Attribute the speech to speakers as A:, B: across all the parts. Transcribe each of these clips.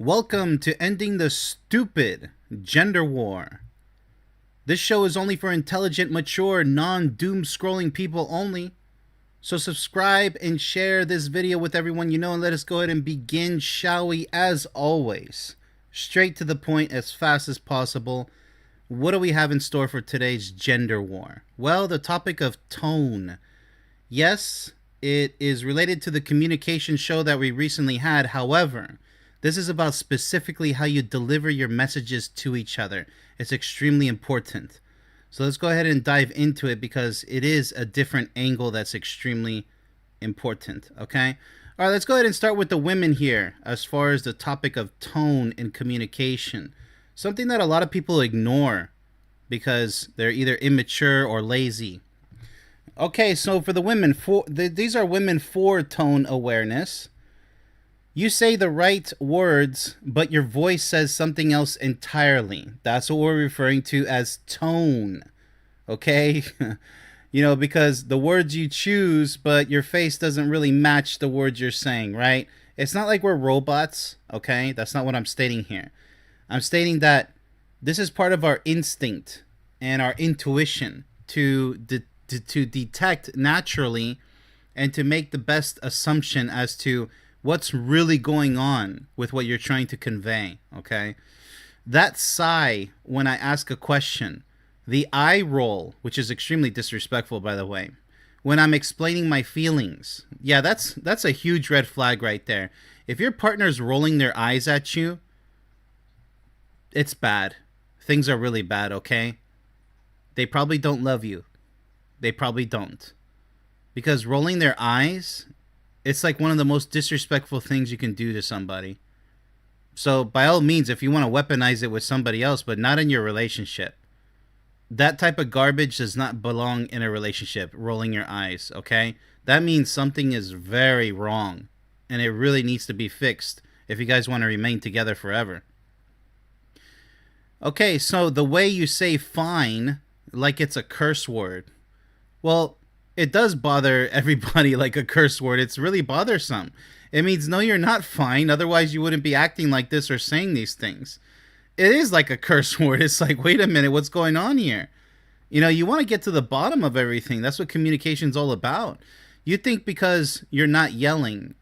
A: Welcome to Ending the Stupid Gender War. This show is only for intelligent, mature, non-doom scrolling people only. So subscribe and share this video with everyone you know, and let us go ahead and begin, shall we? As always, straight to the point as fast as possible. What do we have in store for today's gender war? Well, the topic of tone. Yes, it is related to the communication show that we recently had. However, this is about specifically how you deliver your messages to each other. It's extremely important. So let's go ahead and dive into it because it is a different angle that's extremely important, okay? All right, let's go ahead and start with the women here as far as the topic of tone in communication. Something that a lot of people ignore because they're either immature or lazy. Okay, so for the women, these are women for tone awareness. You say the right words, but your voice says something else entirely. That's what we're referring to as tone. Okay? Because the words you choose, but your face doesn't really match the words you're saying, right? It's not like we're robots, okay? That's not what I'm stating here. I'm stating that this is part of our instinct and our intuition to detect naturally and to make the best assumption as to what's really going on with what you're trying to convey, okay? That sigh when I ask a question, the eye roll, which is extremely disrespectful, by the way, when I'm explaining my feelings, yeah, that's a huge red flag right there. If your partner's rolling their eyes at you, it's bad. Things are really bad, okay? They probably don't love you. They probably don't. Because rolling their eyes, it's like one of the most disrespectful things you can do to somebody. So by all means, if you want to weaponize it with somebody else, but not in your relationship. That type of garbage does not belong in a relationship, rolling your eyes, okay? That means something is very wrong, and it really needs to be fixed if you guys want to remain together forever. Okay, so the way you say fine, like it's a curse word. Well, it does bother everybody like a curse word. It's really bothersome. It means, no, you're not fine. Otherwise, you wouldn't be acting like this or saying these things. It is like a curse word. It's like, wait a minute, what's going on here? You want to get to the bottom of everything. That's what communication's all about. You think because you're not yelling,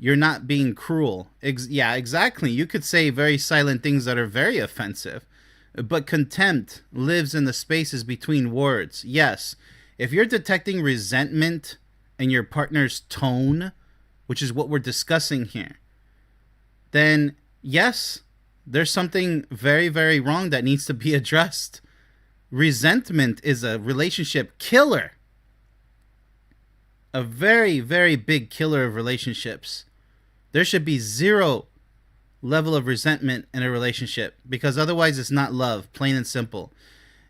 A: you're not being cruel. Yeah, exactly. You could say very silent things that are very offensive. But contempt lives in the spaces between words. Yes. If you're detecting resentment in your partner's tone, which is what we're discussing here, then yes, there's something very, very wrong that needs to be addressed. Resentment is a relationship killer. A very, very big killer of relationships. There should be zero level of resentment in a relationship because otherwise it's not love, plain and simple.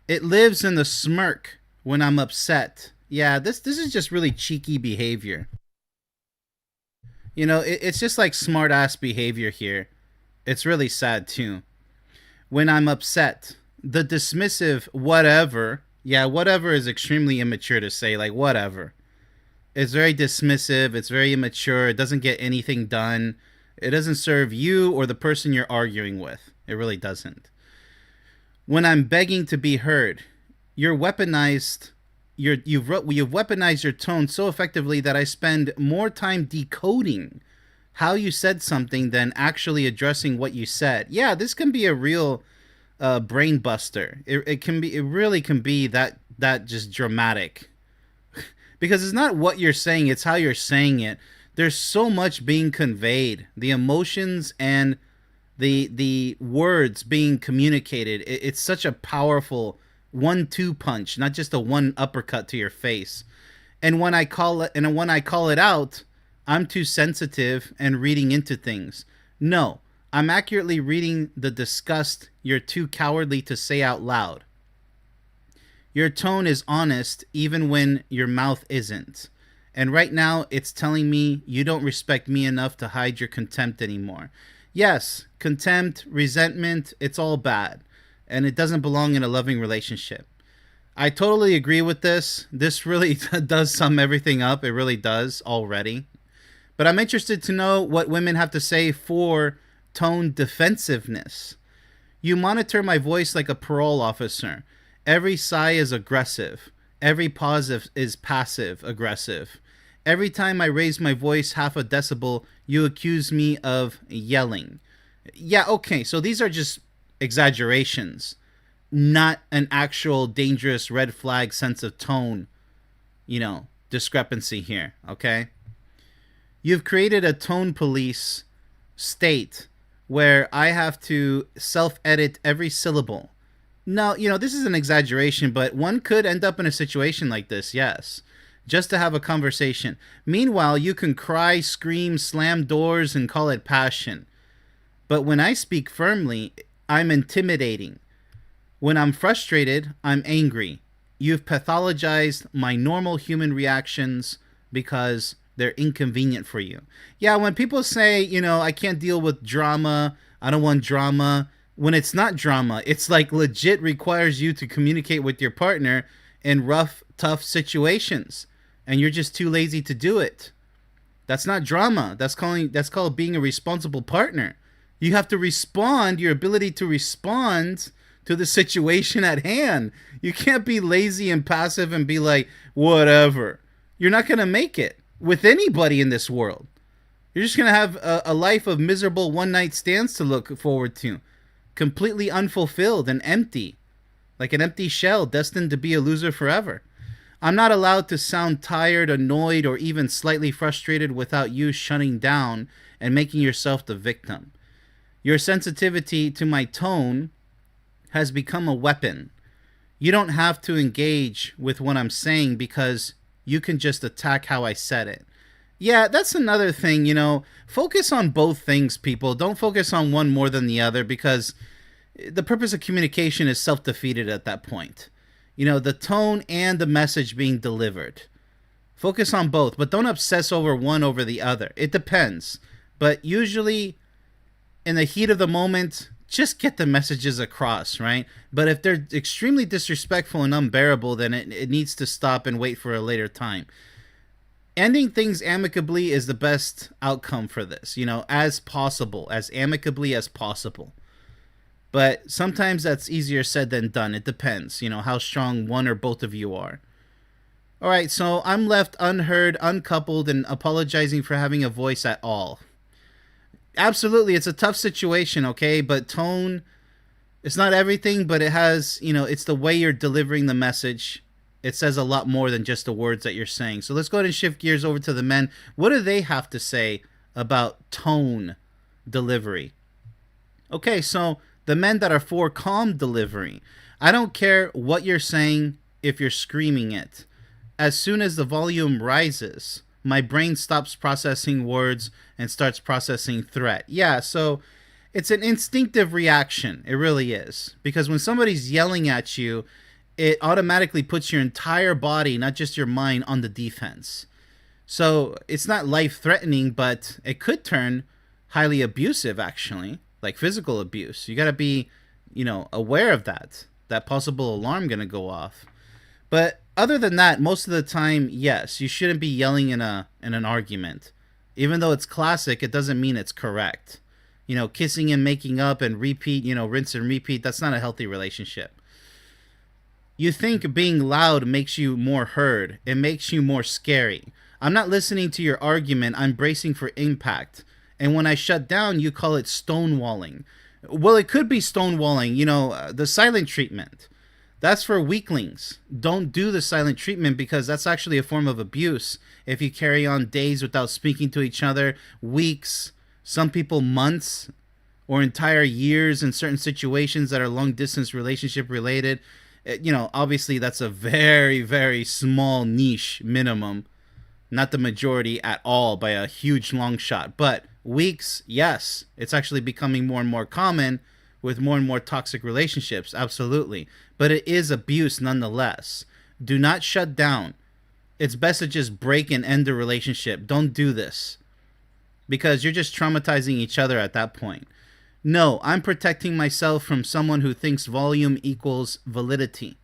A: It lives in the smirk when I'm upset. Yeah, this is just really cheeky behavior. It's just like smart ass behavior here. It's really sad too. When I'm upset, the dismissive whatever, yeah, whatever is extremely immature to say, like whatever. It's very dismissive, it's very immature, it doesn't get anything done. It doesn't serve you or the person you're arguing with. It really doesn't. When I'm begging to be heard, you've weaponized your tone so effectively that I spend more time decoding how you said something than actually addressing what you said. Yeah, this can be a real brain buster. It really can be that just dramatic. Because it's not what you're saying, it's how you're saying it. There's so much being conveyed. The emotions and the words being communicated. It's such a powerful 1-2 punch, not just a one uppercut to your face. And when I call it out, I'm too sensitive and reading into things. No, I'm accurately reading the disgust you're too cowardly to say out loud. Your tone is honest even when your mouth isn't. And right now it's telling me you don't respect me enough to hide your contempt anymore. Yes, contempt, resentment, it's all bad. And it doesn't belong in a loving relationship. I totally agree with this. This really does sum everything up. It really does already. But I'm interested to know what women have to say for tone defensiveness. You monitor my voice like a parole officer. Every sigh is aggressive. Every pause is passive aggressive. Every time I raise my voice half a decibel, you accuse me of yelling. Yeah, okay, so these are just exaggerations, not an actual dangerous red flag sense of tone, discrepancy here, okay? You've created a tone police state where I have to self edit every syllable. Now, this is an exaggeration, but one could end up in a situation like this, yes, just to have a conversation. Meanwhile, you can cry, scream, slam doors, and call it passion. But when I speak firmly, I'm intimidating. When I'm frustrated, I'm angry. You've pathologized my normal human reactions because they're inconvenient for you. Yeah, when people say, I can't deal with drama, I don't want drama, when it's not drama, it's like legit requires you to communicate with your partner in rough, tough situations, and you're just too lazy to do it. That's not drama. That's called being a responsible partner. You have to respond, your ability to respond to the situation at hand. You can't be lazy and passive and be like, whatever. You're not going to make it with anybody in this world. You're just going to have a life of miserable one-night stands to look forward to. Completely unfulfilled and empty. Like an empty shell destined to be a loser forever. I'm not allowed to sound tired, annoyed, or even slightly frustrated without you shutting down and making yourself the victim. Your sensitivity to my tone has become a weapon. You don't have to engage with what I'm saying because you can just attack how I said it. Yeah, that's another thing, focus on both things, people. Don't focus on one more than the other because the purpose of communication is self-defeated at that point. The tone and the message being delivered. Focus on both, but don't obsess over one over the other. It depends. But usually, in the heat of the moment, just get the messages across, right? But if they're extremely disrespectful and unbearable, then it needs to stop and wait for a later time. Ending things amicably is the best outcome for this, as possible, as amicably as possible. But sometimes that's easier said than done. It depends, how strong one or both of you are. All right, so I'm left unheard, uncoupled, and apologizing for having a voice at all. Absolutely, it's a tough situation, okay? But tone, it's not everything, but it has, it's the way you're delivering the message. It says a lot more than just the words that you're saying. So let's go ahead and shift gears over to the men. What do they have to say about tone delivery? Okay, so the men that are for calm delivery. I don't care what you're saying if you're screaming it. As soon as the volume rises, my brain stops processing words and starts processing threat. Yeah, so it's an instinctive reaction. It really is. Because when somebody's yelling at you, it automatically puts your entire body, not just your mind, on the defense. So it's not life-threatening, but it could turn highly abusive, actually, like physical abuse. You got to be, aware of that possible alarm going to go off. But other than that, most of the time, yes, you shouldn't be yelling in an argument. Even though it's classic, it doesn't mean it's correct. Kissing and making up and repeat, rinse and repeat, that's not a healthy relationship. You think being loud makes you more heard. It makes you more scary. I'm not listening to your argument. I'm bracing for impact. And when I shut down, you call it stonewalling. Well, it could be stonewalling, the silent treatment. That's for weaklings. Don't do the silent treatment because that's actually a form of abuse. If you carry on days without speaking to each other, weeks, some people months, or entire years in certain situations that are long distance relationship related, obviously that's a very, very small niche minimum. Not the majority at all by a huge long shot. But weeks, yes, it's actually becoming more and more common with more and more toxic relationships, absolutely. But it is abuse nonetheless. Do not shut down. It's best to just break and end the relationship. Don't do this. Because you're just traumatizing each other at that point. No, I'm protecting myself from someone who thinks volume equals validity.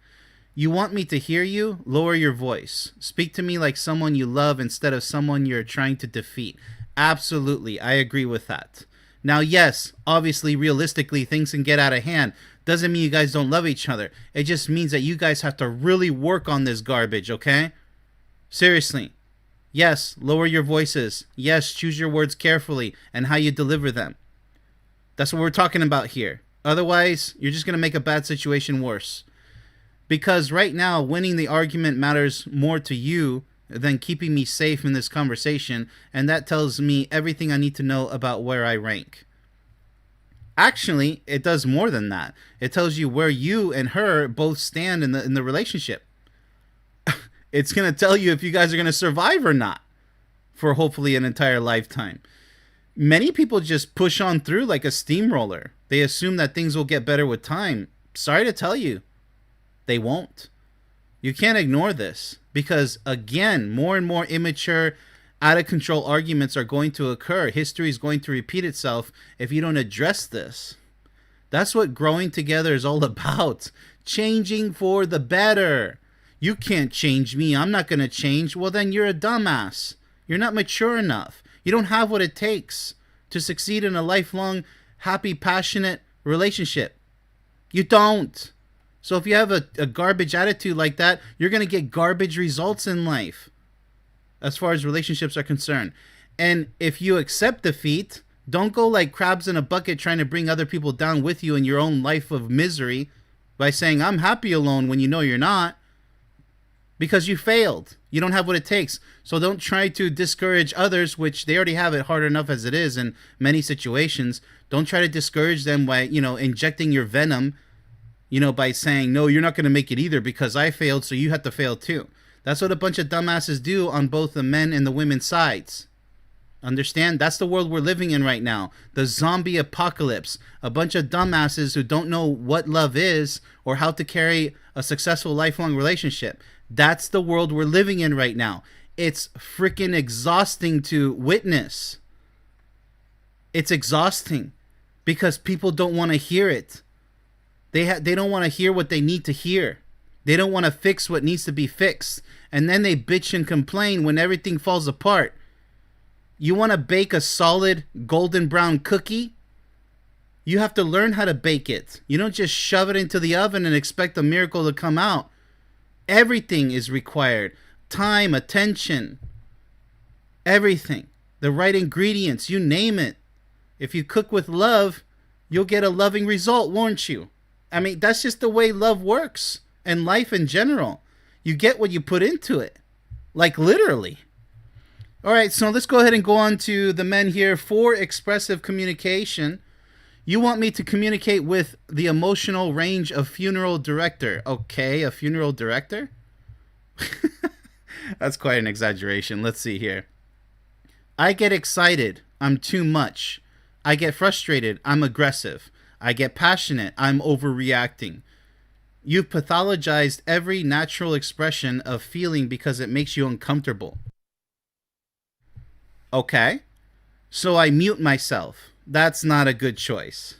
A: You want me to hear you? Lower your voice. Speak to me like someone you love instead of someone you're trying to defeat. Absolutely, I agree with that. Now, yes, obviously, realistically, things can get out of hand. Doesn't mean you guys don't love each other. It just means that you guys have to really work on this garbage, okay? Seriously. Yes, lower your voices. Yes, choose your words carefully and how you deliver them. That's what we're talking about here. Otherwise, you're just going to make a bad situation worse. Because right now, winning the argument matters more to you than keeping me safe in this conversation, and that tells me everything I need to know about where I rank. Actually, it does more than that. It tells you where you and her both stand in the relationship. It's going to tell you if you guys are going to survive or not for hopefully an entire lifetime. Many people just push on through like a steamroller. They assume that things will get better with time. Sorry to tell you, they won't. You can't ignore this because, again, more and more immature, out of control arguments are going to occur. History is going to repeat itself if you don't address this. That's what growing together is all about. Changing for the better. You can't change me. I'm not going to change. Well, then you're a dumbass. You're not mature enough. You don't have what it takes to succeed in a lifelong, happy, passionate relationship. You don't. So if you have a garbage attitude like that, you're going to get garbage results in life as far as relationships are concerned. And if you accept defeat, don't go like crabs in a bucket trying to bring other people down with you in your own life of misery by saying, I'm happy alone when you know you're not. Because you failed. You don't have what it takes. So don't try to discourage others, which they already have it hard enough as it is in many situations. Don't try to discourage them by, injecting your venom, by saying, no, you're not going to make it either because I failed, so you have to fail too. That's what a bunch of dumbasses do on both the men and the women's sides. Understand? That's the world we're living in right now. The zombie apocalypse. A bunch of dumbasses who don't know what love is or how to carry a successful lifelong relationship. That's the world we're living in right now. It's freaking exhausting to witness. It's exhausting because people don't want to hear it. They don't want to hear what they need to hear. They don't want to fix what needs to be fixed. And then they bitch and complain when everything falls apart. You want to bake a solid golden brown cookie? You have to learn how to bake it. You don't just shove it into the oven and expect a miracle to come out. Everything is required. Time, attention, everything. The right ingredients, you name it. If you cook with love, you'll get a loving result, won't you? I mean, that's just the way love works and life in general. You get what you put into it. Like literally. All right, so let's go ahead and go on to the men here. For expressive communication, you want me to communicate with the emotional range of funeral director. Okay, a funeral director? That's quite an exaggeration. Let's see here. I get excited. I'm too much. I get frustrated. I'm aggressive. I get passionate. I'm overreacting. You've pathologized every natural expression of feeling because it makes you uncomfortable. Okay, so I mute myself. That's not a good choice.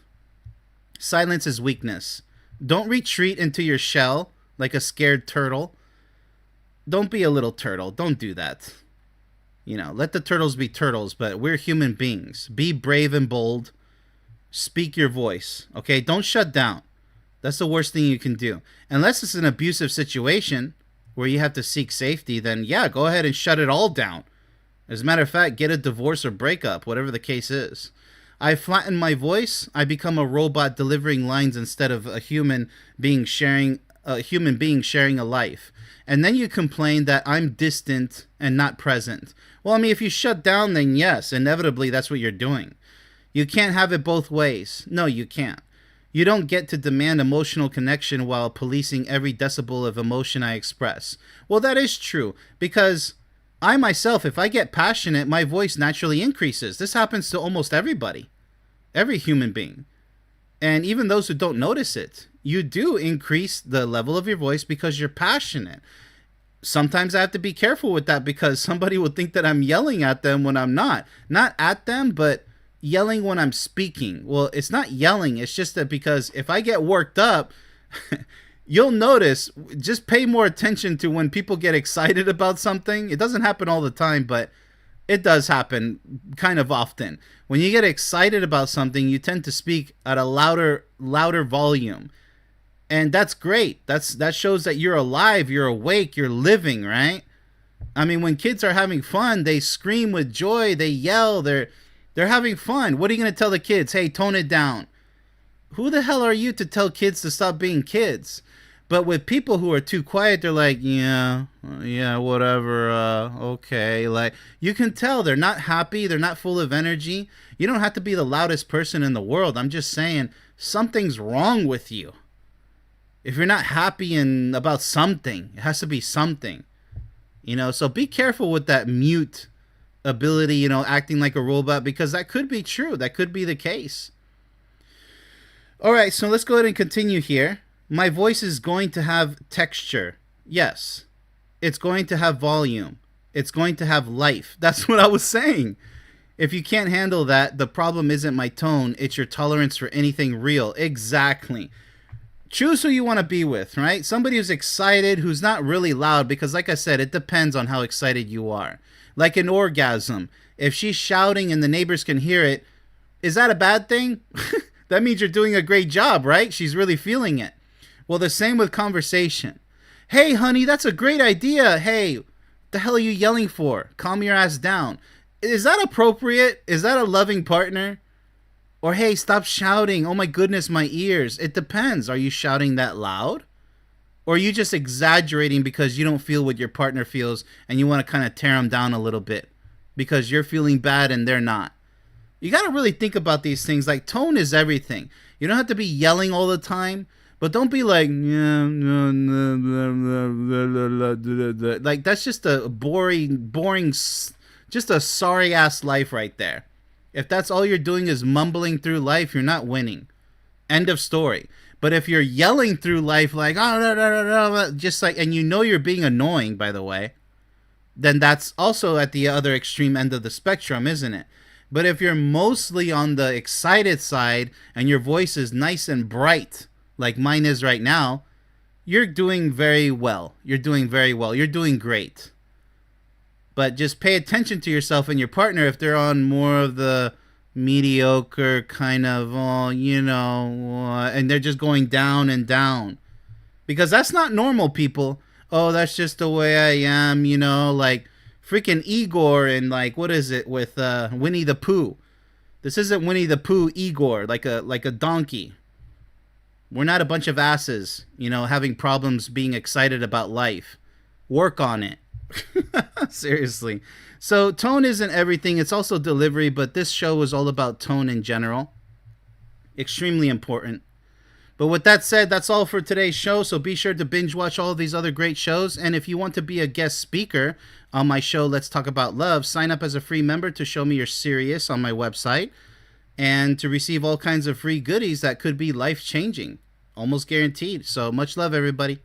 A: Silence is weakness. Don't retreat into your shell like a scared turtle. Don't be a little turtle. Don't do that. Let the turtles be turtles, but we're human beings. Be brave and bold. Speak your voice, okay? Don't shut down. That's the worst thing you can do. Unless it's an abusive situation where you have to seek safety, then yeah, go ahead and shut it all down. As a matter of fact, get a divorce or breakup, whatever the case is. I flatten my voice. I become a robot delivering lines instead of a human being sharing a life. And then you complain that I'm distant and not present. Well, I mean, if you shut down, then yes, inevitably that's what you're doing. You can't have it both ways. No, you can't. You don't get to demand emotional connection while policing every decibel of emotion I express. Well, that is true, because I myself, if I get passionate, my voice naturally increases. This happens to almost everybody, every human being. And even those who don't notice it, you do increase the level of your voice because you're passionate. Sometimes I have to be careful with that because somebody will think that I'm yelling at them when I'm not. Not at them, but yelling when I'm speaking. Well, it's not yelling. It's just that because if I get worked up, you'll notice, just pay more attention to when people get excited about something. It doesn't happen all the time, but It does happen kind of often. When you get excited about something, you tend to speak at a louder volume. And that's great. That shows that you're alive, you're awake, you're living, right? I mean, when kids are having fun, they scream with joy, they yell, they're having fun. What are you going to tell the kids? Hey, tone it down. Who the hell are you to tell kids to stop being kids? But with people who are too quiet, they're like, yeah, yeah, whatever, okay. Like, you can tell they're not happy, they're not full of energy. You don't have to be the loudest person in the world. I'm just saying, something's wrong with you. If you're not happy and about something, it has to be something. So be careful with that mute ability, acting like a robot, because that could be true. That could be the case. All right, so let's go ahead and continue here. My voice is going to have texture. Yes. It's going to have volume. It's going to have life. That's what I was saying. If you can't handle that, the problem isn't my tone, it's your tolerance for anything real. Exactly. Choose who you want to be with, right? Somebody who's excited, who's not really loud, because like I said, it depends on how excited you are. Like an orgasm. If she's shouting and the neighbors can hear it, is that a bad thing? That means you're doing a great job, right? She's really feeling it. Well, the same with conversation. Hey, honey, that's a great idea. Hey, what the hell are you yelling for? Calm your ass down. Is that appropriate? Is that a loving partner? Or, hey, stop shouting. Oh my goodness, my ears. It depends. Are you shouting that loud? Or are you just exaggerating because you don't feel what your partner feels and you want to kind of tear them down a little bit because you're feeling bad and they're not? You got to really think about these things. Like, tone is everything. You don't have to be yelling all the time, but don't be like, like, that's just a boring, just a sorry ass life right there. If that's all you're doing is mumbling through life, you're not winning. End of story. But if you're yelling through life like, oh, no, no, no, no, just like, and you're being annoying, by the way, then that's also at the other extreme end of the spectrum, isn't it? But if you're mostly on the excited side and your voice is nice and bright, like mine is right now, you're doing very well. You're doing very well. You're doing great. But just pay attention to yourself and your partner if they're on more of the mediocre kind of, and they're just going down and down. Because that's not normal, people. Oh, that's just the way I am, like freaking Igor and like, what is it with Winnie the Pooh? This isn't Winnie the Pooh Igor, like a donkey. We're not a bunch of asses, having problems being excited about life. Work on it. Seriously. So tone isn't everything. It's also delivery, but this show was all about tone in general. Extremely important. But with that said, that's all for today's show. So be sure to binge watch all of these other great shows. And if you want to be a guest speaker on my show, Let's Talk About Love, sign up as a free member to show me you're serious on my website and to receive all kinds of free goodies that could be life-changing. Almost guaranteed. So much love, everybody.